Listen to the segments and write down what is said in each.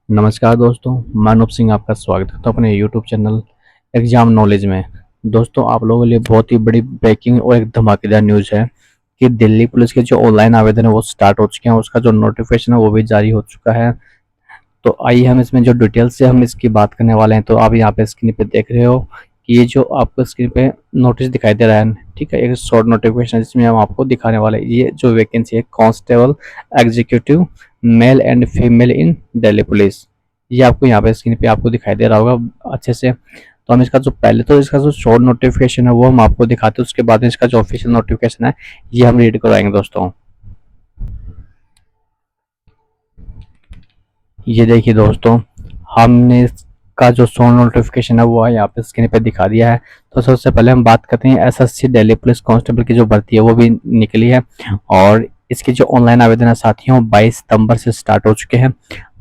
नमस्कार दोस्तों, मैं अनूप सिंह आपका स्वागत करता हूँ अपने यूट्यूब चैनल एग्जाम नॉलेज में। दोस्तों, आप लोगों के लिए बहुत ही बड़ी ब्रेकिंग और एक धमाकेदार न्यूज़ है कि दिल्ली पुलिस के जो ऑनलाइन आवेदन है वो स्टार्ट हो चुके हैं। उसका जो नोटिफिकेशन है वो भी जारी हो चुका है। तो आइए हम इसमें जो डिटेल्स से हम इसकी बात करने वाले हैं। तो आप यहाँ पे स्क्रीन पे देख रहे हो कि ये जो आपको स्क्रीन पे नोटिस दिखाई दे रहा है, ठीक है, एक शॉर्ट नोटिफिकेशन जिसमें हम आपको दिखाने वाले हैं। ये जो वैकेंसी है, constable executive male and female in Delhi police, ये आपको यहाँ पे स्क्रीन पे आपको दिखाई दे रहा होगा अच्छे से। तो हम इसका जो पहले तो इसका जो शॉर्ट नोटिफिकेशन है वो हम आपको दिखाते हैं, उसके बाद में इसका जो ऑफिशियल नोटिफिकेशन है ये हम रीड करवाएंगे दोस्तों। ये देखिए दोस्तों, हमने इसका जो शो नोटिफिकेशन है वो है यहाँ पे स्क्रीन पे दिखा दिया है। तो सबसे पहले हम बात करते हैं एसएससी दिल्ली पुलिस कांस्टेबल की जो भर्ती है वो भी निकली है। और इसके जो ऑनलाइन आवेदन है साथियों 22 सितंबर से स्टार्ट हो चुके हैं।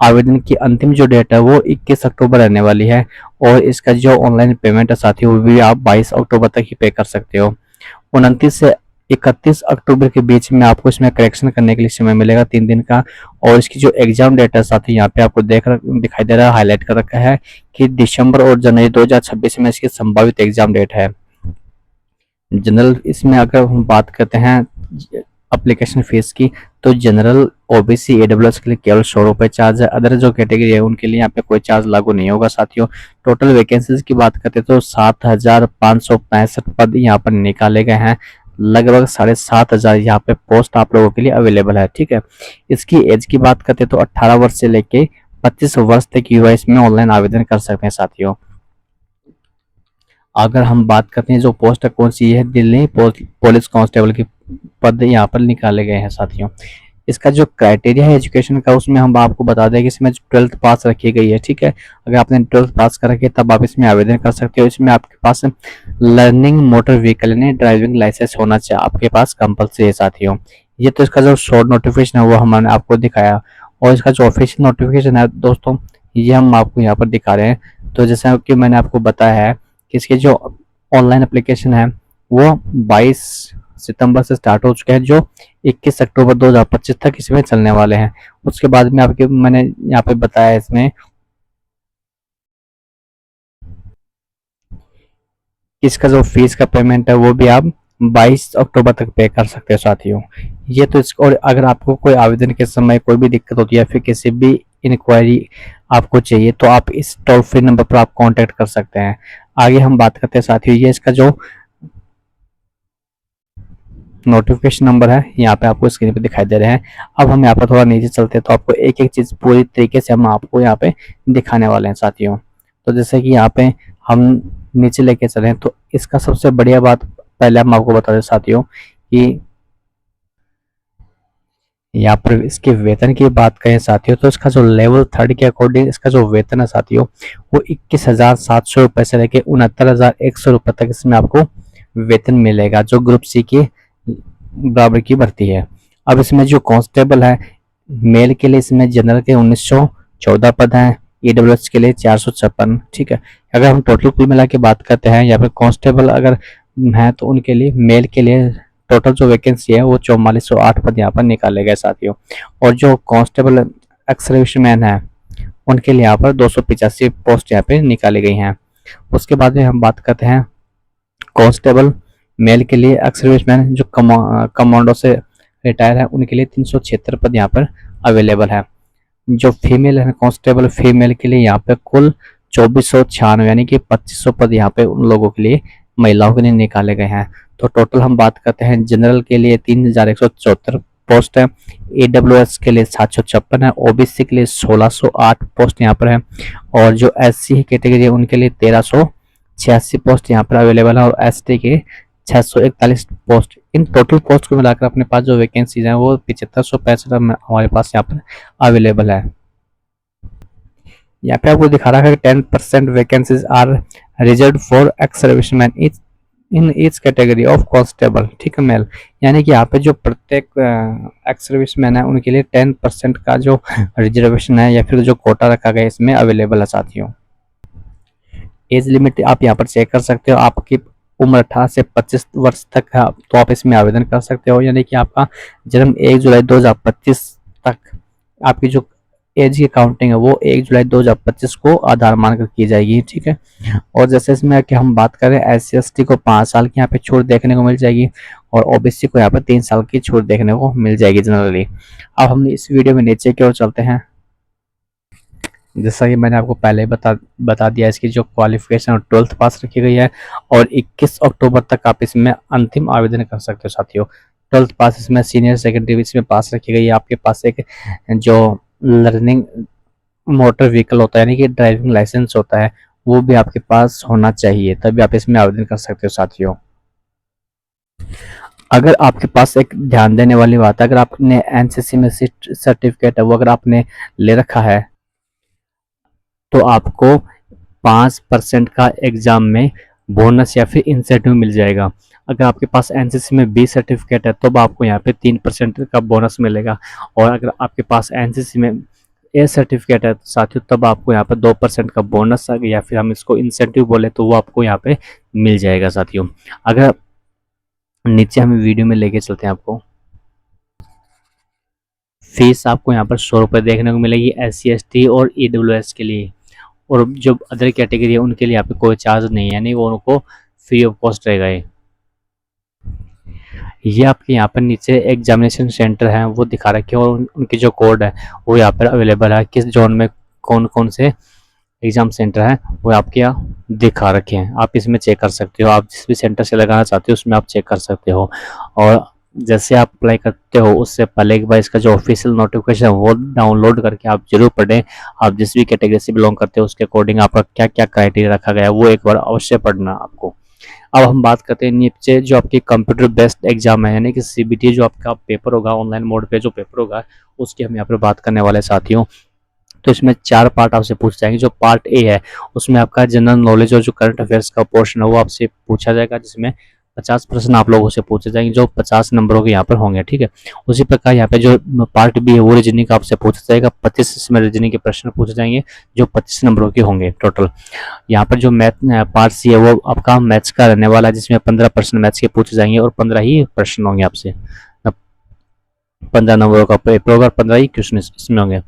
आवेदन की अंतिम जो डेट है वो 21 अक्टूबर रहने वाली है। और इसका जो ऑनलाइन पेमेंट है साथियों वो भी आप 22 अक्टूबर तक ही पे कर सकते हो। 29 से 31 अक्टूबर के बीच में आपको इसमें करेक्शन करने के लिए समय मिलेगा 3 दिन का। और इसकी जो एग्जाम डेट है साथ ही यहाँ पे आपको दिखाई दे रहा है, हाईलाइट कर रखा है कि दिसंबर और जनवरी 2026 में इसकी संभावित एग्जाम डेट है। जनरल इसमें अगर हम बात करते हैं एप्लीकेशन फीस की, तो जनरल ओबीसी ईडब्ल्यूएस के लिए केवल 100 रुपये चार्ज है। अदर जो कैटेगरी है उनके लिए यहाँ पे कोई चार्ज लागू नहीं होगा साथियों। टोटल वैकेंसीज की बात करते तो 7,565 पद यहाँ पर निकाले गए हैं। लगभग 7,500 यहाँ पे पोस्ट आप लोगों के लिए अवेलेबल है, ठीक है। इसकी एज की बात करते तो 18 वर्ष से लेके 25 वर्ष तक युवा इसमें ऑनलाइन आवेदन कर सकते हैं साथियों। अगर हम बात करते हैं जो पोस्ट है कौन सी है, दिल्ली पुलिस कांस्टेबल की पद यहाँ पर निकाले गए हैं साथियों। इसका जो क्राइटेरिया है एजुकेशन का उसमें हम आपको बता दें कि इसमें 12th पास रखी गई है, ठीक है। अगर आपने 12th पास कर रखी है तब आप इसमें आवेदन कर सकते हो। इसमें आपके पास लर्निंग मोटर व्हीकल यानी ड्राइविंग लाइसेंस होना चाहिए आपके पास कंपलसरी है साथियों। ये तो इसका जो शॉर्ट नोटिफिकेशन है वो हमने आपको दिखाया। और इसका जो ऑफिशियल नोटिफिकेशन है दोस्तों ये हम आपको यहाँ पर दिखा रहे हैं। तो जैसा कि मैंने आपको बताया है कि इसके जो ऑनलाइन एप्लीकेशन है वो 22 सितंबर से स्टार्ट हो चुके हैं, जो 21 अक्टूबर 2025 तक इसमें चलने वाले हैं। उसके बाद में आपके मैंने यहाँ पे बताया इसमें इसका जो फीस का पेमेंट है वो भी आप 22 अक्टूबर तक पे कर सकते हो साथियों। ये तो इसको, और अगर आपको कोई आवेदन के समय कोई भी दिक्कत होती है या फिर किसी भी इंक्वायरी आपको चाहिए तो आप इस टोल फ्री नंबर पर आप कांटेक्ट कर सकते हैं। आगे हम बात करते हैं साथियों, ये इसका जो नोटिफिकेशन नंबर है यहाँ पे आपको स्क्रीन पे दिखाई दे रहे हैं। अब हम यहाँ पर थोड़ा नीचे चलते हैं तो आपको एक एक चीज पूरी तरीके से हम आपको यहाँ पे दिखाने वाले हैं साथियों। तो जैसे कि यहाँ पे हम नीचे लेके चले तो इसका सबसे बढ़िया बात पहले हम आपको बता दें साथियों कि यहाँ पर इसके वेतन की बात करें साथियों तो इसका जो लेवल 3 के अकॉर्डिंग इसका जो वेतन है साथियों वो 21,700 रुपये से लेके 69,100 रुपये तक इसमें आपको वेतन मिलेगा, जो ग्रुप सी की बराबर की भर्ती है। अब इसमें जो कांस्टेबल है मेल के लिए इसमें जनरल के 1914 पद हैं, ईडब्ल्यूएस के लिए 456, ठीक है। अगर हम टोटल कुल मिला के बात करते हैं यहाँ पे कांस्टेबल अगर है तो उनके लिए मेल के लिए टोटल जो वैकेंसी है वो 4408 पद यहाँ पर निकाले गए साथियों। और जो कांस्टेबल एक्स सर्विसमैन है उनके लिए यहाँ पर 285 पोस्ट यहाँ पे निकाली गई हैं। उसके बाद में हम बात करते हैं कांस्टेबल मेल के लिए एक्स सर्विसमैन जो कमांडो से रिटायर है उनके लिए 376 पद यहाँ पर अवेलेबल है। जो फीमेल है कांस्टेबल फीमेल के लिए यहाँ पे कुल 2496 यानी कि 2500 पद यहाँ पे उन लोगों के लिए महिलाओं के लिए निकाले गए हैं। तो टोटल हम बात करते हैं जनरल के लिए 3174 पोस्ट है, एडब्ल्यूएस के लिए 756 है, ओबीसी के लिए 1608 पोस्ट यहाँ पर है। और जो एससी कैटेगरी है उनके लिए 1386 पोस्ट यहाँ पर अवेलेबल है और एसटी के 641 पोस्ट। इन टोटल पोस्ट को मिलाकर अपने पास जो वैकेंसीज हैं वो 7565 हमारे पास यहाँ पर अवेलेबल है। यहाँ पे आपको दिखा रहा है 10% vacancies are reserve for ex serviceman in each category of constable, ठीक है मेल। यानी कि यहाँ पे जो प्रत्येक एक्स सर्विसमैन है उनके लिए 10% का जो रिजर्वेशन है या फिर जो कोटा रखा गया इसमें अवेलेबल है साथियों। एज लिमिट आप यहाँ पर चेक कर सकते हो, आपकी उम्र 18 से 25 वर्ष तक है तो आप इसमें आवेदन कर सकते हो। यानी कि आपका जन्म 1 जुलाई 2025 तक आपकी जो एज की काउंटिंग है वो 1 जुलाई 2025 को आधार मानकर की जाएगी, ठीक है। और जैसे इसमें कि हम बात करें SC/ST को 5 साल की यहाँ पे छूट देखने को मिल जाएगी और OBC को यहाँ पे 3 साल की छूट देखने को मिल जाएगी जनरली। अब हम इस वीडियो में नीचे की ओर चलते हैं। जैसा कि मैंने आपको पहले बता दिया, इसकी जो क्वालिफिकेशन और 12th पास रखी गई है और 21 अक्टूबर तक आप इसमें अंतिम आवेदन कर सकते हो साथियों। 12th पास इसमें सीनियर सेकेंडरी इसमें पास रखी गई है। आपके पास एक जो लर्निंग मोटर व्हीकल होता है यानी कि ड्राइविंग लाइसेंस होता है वो भी आपके पास होना चाहिए, तभी आप इसमें आवेदन कर सकते हो साथियों। अगर आपके पास एक ध्यान देने वाली बात है, अगर आपने NCC में सर्टिफिकेट है वो अगर आपने ले रखा है तो आपको 5% का एग्जाम में बोनस या फिर इंसेंटिव मिल जाएगा। अगर आपके पास NCC में B सर्टिफिकेट है तो आपको यहाँ पे 3% का बोनस मिलेगा और अगर आपके पास NCC में A सर्टिफिकेट है साथियों तब आपको यहाँ पे 2% का बोनस या फिर हम इसको इंसेंटिव बोले तो वो आपको यहाँ पे मिल जाएगा साथियों। अगर नीचे हम वीडियो में लेके चलते हैं आपको, फीस आपको यहाँ पर 100 रुपये देखने को मिलेगी SC/ST और EWS के लिए, और जो अदर कैटेगरी है उनके लिए यहाँ पे कोई चार्ज नहीं है, यानी वो उनको फ्री ऑफ कॉस्ट रहेगा। ये आपके यहाँ पर नीचे एग्जामिनेशन सेंटर है वो दिखा रखे हैं और उनकी जो कोड है वो यहाँ पर अवेलेबल है, किस जोन में कौन कौन से एग्जाम सेंटर है वो आपके यहाँ दिखा रखे हैं। आप इसमें चेक कर सकते हो, आप जिस भी सेंटर से लगाना चाहते हो उसमें आप चेक कर सकते हो। और जैसे आप अप्लाई करते हो उससे पहले एक बार इसका जो ऑफिशियल नोटिफिकेशन है वो डाउनलोड करके आप जरूर पढ़ें। आप जिस भी कैटेगरी से बिलोंग करते हो उसके अकॉर्डिंग आपका क्या क्या क्राइटेरिया रखा गया है वो एक बार अवश्य पढ़ना आपको। अब हम बात करते हैं नीचे जो आपकी कंप्यूटर बेस्ड एग्जाम है यानी कि CBT जो आपका पेपर होगा ऑनलाइन मोड पे जो पेपर होगा उसकी हम यहाँ पर बात करने वाले साथियों। तो इसमें 4 पार्ट आपसे पूछ जाएंगे। जो पार्ट A है उसमें आपका जनरल नॉलेज और जो करंट अफेयर्स का पोर्शन है वो आपसे पूछा जाएगा, जिसमें 50 प्रश्न आप लोगों से पूछे जाएंगे जो 50 नंबरों के यहाँ पर होंगे, ठीक है। उसी प्रकार यहाँ पे जो पार्ट B है वो रीजनिंग का आपसे पूछा जाएगा, 25 इसमें रीजनिंग के प्रश्न पूछे जाएंगे जो 25 नंबरों के होंगे टोटल। यहाँ पर जो मैथ पार्ट C है वो आपका मैथ्स का रहने वाला है, जिसमें 15 प्रश्न मैथ्स के पूछे जाएंगे और 15 ही प्रश्न होंगे आपसे, 15 नंबरों का पेपर होगा, 15 ही क्वेश्चन इसमें होंगे।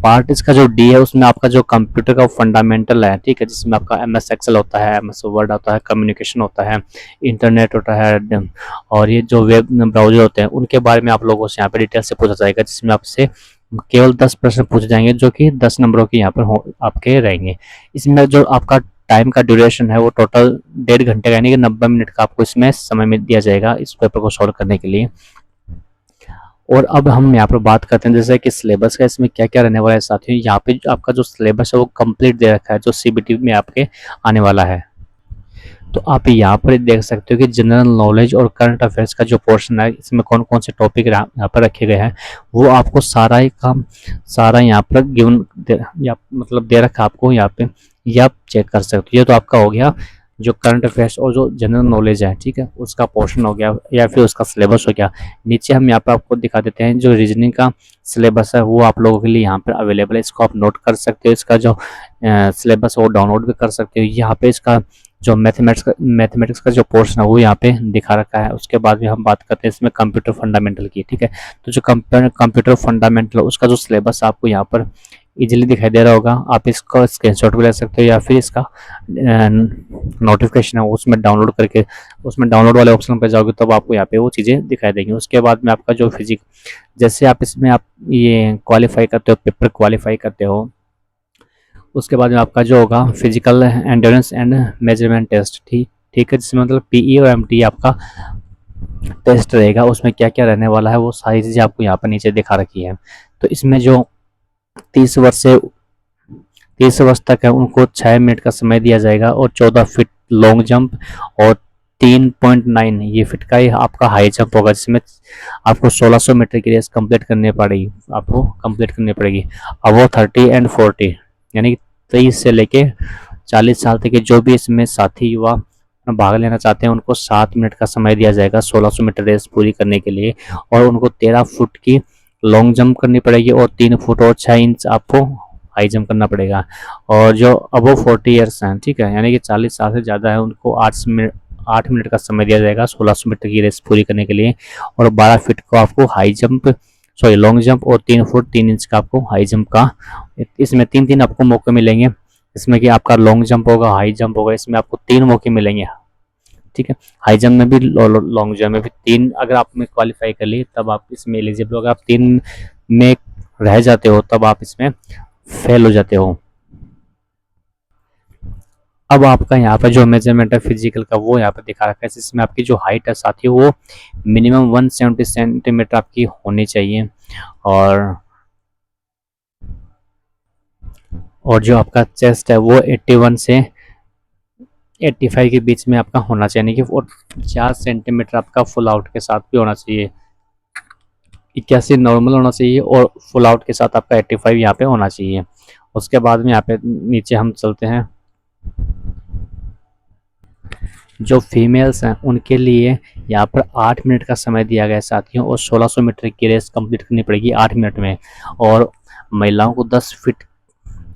पार्ट इसका जो D है उसमें आपका जो कंप्यूटर का फंडामेंटल है, ठीक है, जिसमें आपका MS एक्सेल होता है, MS वर्ड होता है, कम्युनिकेशन होता है, इंटरनेट होता है और ये जो वेब ब्राउजर होते हैं उनके बारे में आप लोगों से यहाँ पे डिटेल से पूछा जाएगा, जिसमें आपसे केवल 10 प्रश्न पूछे जाएंगे जो कि 10 नंबरों के यहाँ पर आपके रहेंगे। इसमें जो आपका टाइम का ड्यूरेशन है वो टोटल 1.5 घंटे का यानी कि 90 मिनट का आपको इसमें समय में दिया जाएगा इस पेपर को सॉल्व करने के लिए। और अब हम यहाँ पर बात करते हैं जैसे कि सिलेबस का इसमें क्या क्या रहने वाला है साथियों। यहाँ पे आपका जो सिलेबस है वो कंप्लीट दे रखा है जो CBT में आपके आने वाला है। तो आप यहाँ पर देख सकते हो कि जनरल नॉलेज और करंट अफेयर्स का जो पोर्शन है इसमें कौन कौन से टॉपिक यहाँ पर रखे गए हैं वो आपको सारा ही काम सारा यहाँ पर गिवन या मतलब दे रखा आपको यहाँ पे, ये आप चेक कर सकते हो। ये तो आपका हो गया जो करंट अफेयर्स और जो जनरल नॉलेज है, ठीक है, उसका पोर्शन हो गया या फिर उसका सिलेबस हो गया। नीचे हम यहाँ पर आपको दिखा देते हैं जो रीजनिंग का सिलेबस है वो आप लोगों के लिए यहाँ पर अवेलेबल है, इसको आप नोट कर सकते हो। इसका जो सिलेबस है वो डाउनलोड भी कर सकते हो। यहाँ पे इसका जो मैथमेटिक्स का जो पोर्शन है वो यहाँ पे दिखा रखा है। उसके बाद भी हम बात करते हैं इसमें कंप्यूटर फंडामेंटल की, ठीक है। तो जो कंप्यूटर फंडामेंटल उसका जो सिलेबस आपको यहाँ पर इजीली दिखाई दे रहा होगा, आप इसका स्क्रीनशॉट भी ले सकते हो या फिर इसका नोटिफिकेशन है उसमें डाउनलोड करके उसमें डाउनलोड वाले ऑप्शन पर जाओगे तब आपको यहाँ पे वो चीज़ें दिखाई देंगी। उसके बाद में आपका जो फिजिक जैसे आप इसमें आप ये क्वालिफाई करते हो, पेपर क्वालिफाई करते हो, उसके बाद में आपका जो होगा physical endurance and measurement test, ठीक है, जिसमें मतलब PE और MT आपका टेस्ट रहेगा। उसमें क्या क्या रहने वाला है वो सारी चीज़ें आपको यहाँ पर नीचे दिखा रखी है। तो इसमें जो 30 वर्ष तक है उनको 6 मिनट का समय दिया जाएगा और 14 फीट लॉन्ग जंप और 3.9 ये फीट का ही आपका हाई जंप होगा, जिसमें आपको 1600 मीटर की रेस कंप्लीट करनी पड़ेगी। अब वो 30 एंड 40 यानी 23 से लेके 40 साल तक के जो भी इसमें साथी युवा भाग लेना चाहते हैं उनको 7 मिनट का समय दिया जाएगा 1600 मीटर रेस पूरी करने के लिए। और उनको 13 फुट की लॉन्ग जंप करनी पड़ेगी और 3 फुट और 6 इंच आपको हाई जंप करना पड़ेगा। और जो अबव 40 ईयर्स हैं, ठीक है, यानी कि 40 साल से ज़्यादा है उनको 8 मिनट का समय दिया जाएगा 1600 मीटर की रेस पूरी करने के लिए। और 12 फीट को आपको high jump sorry long jump, और 3 फुट 3 इंच का आपको हाई जंप का, इसमें 3-3 आपको मौके मिलेंगे। इसमें कि आपका लॉन्ग जंप होगा, हाई जंप होगा, इसमें आपको 3 मौके मिलेंगे। ठीक है, हाई जंप में भी लॉन्ग जंप में भी 3, अगर आपने क्वालिफाई कर ली तब आप इसमें एलिजिबल हो। अगर आप 3 में रह जाते हो तब आप इसमें फेल हो जाते हो। अब आपका यहाँ पर जो मेजरमेंट है फिजिकल का वो यहाँ पर दिखा रखा है, जिसमें आपकी जो हाइट है साथियों वो मिनिमम 170 सेंटीमीटर आपकी होनी चाहिए, और जो आपका चेस्ट है वो 81 से 85 के बीच में आपका होना चाहिए, कि और 50 सेंटीमीटर आपका फुल आउट के साथ भी होना चाहिए। 81 नॉर्मल होना चाहिए और फुल आउट के साथ आपका 85 यहाँ पे होना चाहिए। उसके बाद में यहाँ पे नीचे हम चलते हैं। जो फीमेल्स हैं उनके लिए यहाँ पर 8 मिनट का समय दिया गया है साथियों, और 1600 मीटर की रेस कंप्लीट करनी पड़ेगी 8 मिनट में। और महिलाओं को 10 फीट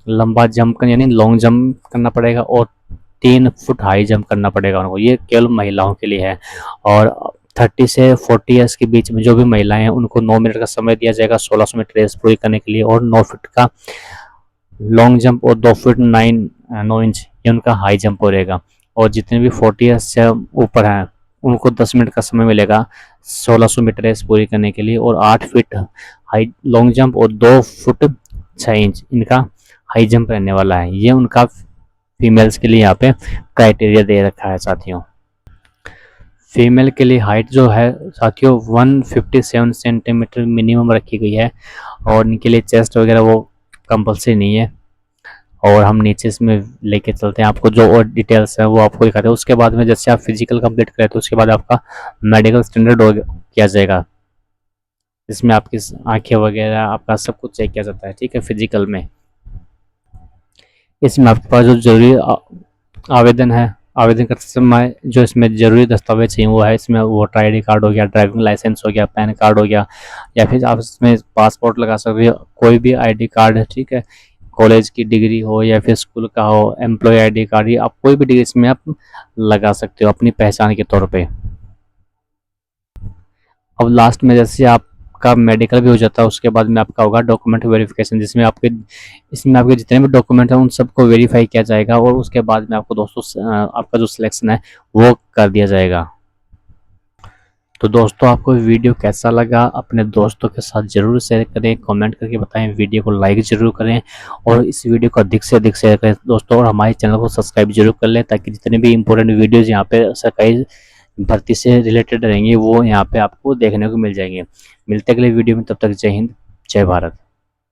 लंबा जंप यानी लॉन्ग जंप करना पड़ेगा, और 3 फुट हाई जंप करना पड़ेगा उनको। ये केवल महिलाओं के लिए है। और 30 से 40 ईयर्स के बीच में जो भी महिलाएं हैं उनको 9 मिनट का समय दिया जाएगा 1600 मीटर रेस पूरी करने के लिए, और 9 फीट का लॉन्ग जंप और 2 फीट 9 इंच ये उनका हाई जंप रहेगा। और जितने भी 40 ईयर्स से ऊपर हैं उनको 10 मिनट का समय मिलेगा 1600 मीटर रेस पूरी करने के लिए, और 8 फीट हाई लॉन्ग जंप और 2 फुट 6 इंच इनका हाई जंप रहने वाला है। ये उनका फीमेल्स के लिए यहाँ पे क्राइटेरिया दे रखा है साथियों। फीमेल के लिए हाइट जो है साथियों 157 सेंटीमीटर मिनिमम रखी गई है, और इनके लिए चेस्ट वगैरह वो कंपल्सरी नहीं है। और हम नीचे इसमें लेके चलते हैं, आपको जो और डिटेल्स है वो आपको दिखाते हैं। उसके बाद में जैसे आप फिजिकल कंप्लीट करें तो उसके बाद आपका मेडिकल स्टैंडर्ड किया जाएगा, इसमें आपकी आंखें वगैरह आपका सब कुछ चेक किया जाता है। ठीक है, फिजिकल में इसमें आपके पास जो जरूरी आवेदन है, आवेदन करते समय जो इसमें ज़रूरी दस्तावेज चाहिए वो है, इसमें वोटर ID कार्ड हो गया, ड्राइविंग लाइसेंस हो गया, पैन कार्ड हो गया, या फिर आप इसमें पासपोर्ट लगा सकते हो, कोई भी ID कार्ड है। ठीक है, कॉलेज की डिग्री हो या फिर स्कूल का हो, एम्प्लॉय ID कार्ड, या आप कोई भी डिग्री इसमें आप लगा सकते हो अपनी पहचान के तौर पे। अब लास्ट में जैसे आपका मेडिकल भी हो जाता है उसके बाद में आपका होगा डॉक्यूमेंट वेरिफिकेशन, जिसमें इसमें आपके जितने भी डॉक्यूमेंट हैं उन सबको वेरीफाई किया जाएगा, और उसके बाद में आपको दोस्तों आपका जो सिलेक्शन है वो कर दिया जाएगा। तो दोस्तों आपको वीडियो कैसा लगा अपने दोस्तों के साथ ज़रूर शेयर करें, कमेंट करके बताएं, वीडियो को लाइक ज़रूर करें, और इस वीडियो को अधिक से अधिक शेयर करें दोस्तों, और हमारे चैनल को सब्सक्राइब जरूर कर लें, ताकि जितने भी इंपॉर्टेंट वीडियोज़ यहाँ पे सरकारी भर्ती से रिलेटेड रहेंगे वो यहाँ पे आपको देखने को मिल जाएंगे। मिलते अगले वीडियो में, तब तक जय हिंद जय भारत।